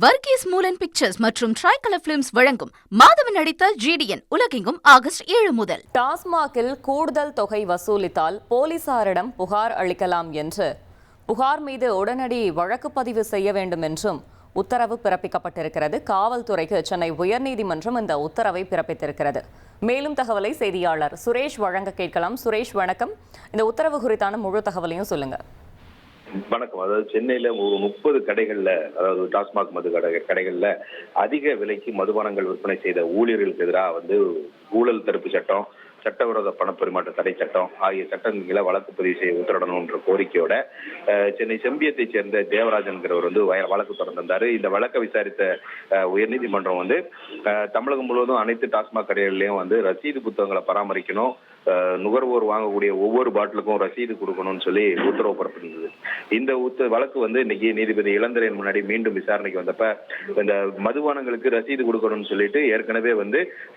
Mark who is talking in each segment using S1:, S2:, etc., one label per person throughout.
S1: Varghese மூலன் pictures மற்றும் tricolour films வழங்கும் மாதவன் நடித்த ஜிடிஎன் உலகெங்கும் ஆகஸ்ட் 7 முதல்.
S2: டாஸ்மாகில் கூடுதல் தொகை வசூலித்தால் போலீசாரிடம் புகார் அளிக்கலாம் என்று புகார் மீது உடனடி வழக்கு பதிவு செய்ய வேண்டும் என்றும் உத்தரவு பிறப்பிக்கப்பட்டிருக்கிறது. காவல்துறைக்கு சென்னை உயர்நீதிமன்றம் இந்த உத்தரவை பிறப்பித்திருக்கிறது. மேலும் தகவலை செய்தியாளர் சுரேஷ் வழங்க கேட்கலாம். சுரேஷ் வணக்கம். இந்த உத்தரவு குறித்தான முழு தகவலையும் சொல்லுங்க.
S3: வணக்கம். அதாவது சென்னையில ஒரு 30 கடைகள்ல, அதாவது டாஸ்மாக் மது கடைகள்ல அதிக விலைக்கு மதுபானங்கள் விற்பனை செய்த ஊழியர்களுக்கு எதிராக ஊழல் தடுப்பு சட்டம், சட்டவிரோத பணப்பரிமாற்ற தடை சட்டம் ஆகிய சட்டங்களை வழக்கு பதிவு செய்ய உத்தரவிடணும்ன்ற கோரிக்கையோட சென்னை செம்பியத்தை சேர்ந்த தேவராஜன்கிறவர் வழக்கு தொடர்ந்தாரு. இந்த வழக்கை விசாரித்த உயர்நீதிமன்றம் தமிழகம் முழுவதும் அனைத்து டாஸ்மாக் கடைகள்லயும் ரசீது புத்தகங்களை பராமரிக்கணும், நுகர்வோர் வாங்கக்கூடிய ஒவ்வொரு பாட்டிலுக்கும் ரசீது கொடுக்கணும்னு சொல்லி உத்தரவு பிறப்பிருந்தது. இந்த வழக்கு இன்னைக்கு நீதிபதி இளந்திரையன் முன்னாடி மீண்டும் விசாரணைக்கு வந்தப்ப இந்த மதுபானங்களுக்கு ரசீது கொடுக்கணும்னு சொல்லிட்டு ஏற்கனவே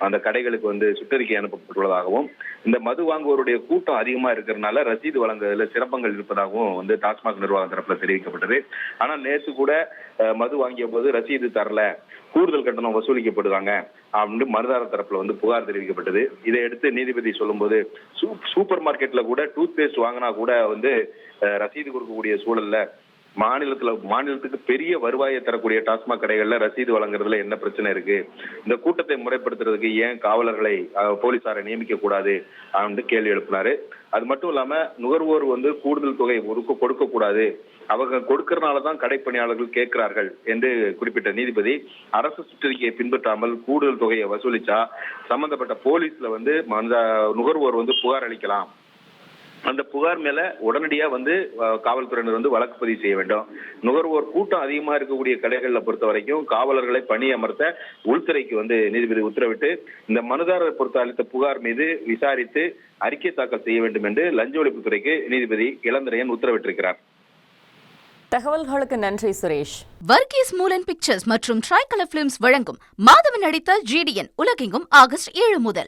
S3: அந்த கடைகளுக்கு சுற்றறிக்கை அனுப்பப்பட்டுள்ளதாகவும், இந்த மது வாங்குவோருடைய கூட்டம் அதிகமா இருக்கிறதுனால ரசீது வழங்குவதில் சிறப்பங்கள் இருப்பதாகவும் டாஸ்மாக் நிர்வாகம் தரப்புல தெரிவிக்கப்பட்டது. ஆனா நேற்று கூட மது வாங்கிய போது ரசீது தரல, கூடுதல் கட்டணம் வசூலிக்கப்படுவாங்க அப்படின்னு மனுதாரர் தரப்புல புகார் தெரிவிக்கப்பட்டது. இதை எடுத்து நீதிபதி சொல்லும்போது சூப்பர் மார்க்கெட்ல கூட டூத் பேஸ்ட் வாங்கினா கூட ரசீது கொடுக்கக்கூடிய சூழல்ல மாநிலத்துக்கு பெரிய வருவாயை தரக்கூடிய டாஸ்மாக் கடைகள்ல ரசீது வழங்குறதுல என்ன பிரச்சனை இருக்கு, இந்த கூட்டத்தை முறைப்படுத்துறதுக்கு ஏன் காவலர்களை போலீசாரை நியமிக்க கூடாது அப்படின்னு கேள்வி எழுப்பினாரு. அது மட்டும் இல்லாம நுகர்வோர் கூடுதல் தொகை கொடுக்க கூடாது, அவங்க கொடுக்கறதுனாலதான் கடைப்பணியாளர்கள் கேட்கிறார்கள் என்று குறிப்பிட்ட நீதிபதி, அரசு சுற்றறிக்கையை பின்பற்றாமல் கூடுதல் தொகையை வசூலிச்சா சம்பந்தப்பட்ட போலீஸ்ல நுகர்வோர் புகார் அளிக்கலாம், அந்த புகார் மேல உடனடியா காவல்துறையினர் வழக்கு பதிவு செய்ய வேண்டும். நுகர்வோர் கூட்டம் அதிகமா இருக்கக்கூடிய கடைகளை பொறுத்த வரைக்கும் காவலர்களை பணி அமர்த்த உள்துறைக்கு நீதிபதி உத்தரவிட்டு இந்த மனுதாரர் பொறுத்த அளித்த புகார் மீது விசாரித்து அறிக்கை தாக்கல் செய்ய வேண்டும் என்று லஞ்ச ஒழிப்புத்துறைக்கு நீதிபதி இளந்திரையன் உத்தரவிட்டிருக்கிறார்.
S2: தகவல்களுக்கு நன்றி சுரேஷ்.
S1: வர்கீஸ் மூலன் பிக்சர்ஸ் மற்றும் ட்ரைகலர் பிலிம்ஸ் வழங்கும் மாதவன் நடித்த ஜிடிஎன் உலகெங்கும் ஆகஸ்ட் 7 முதல்.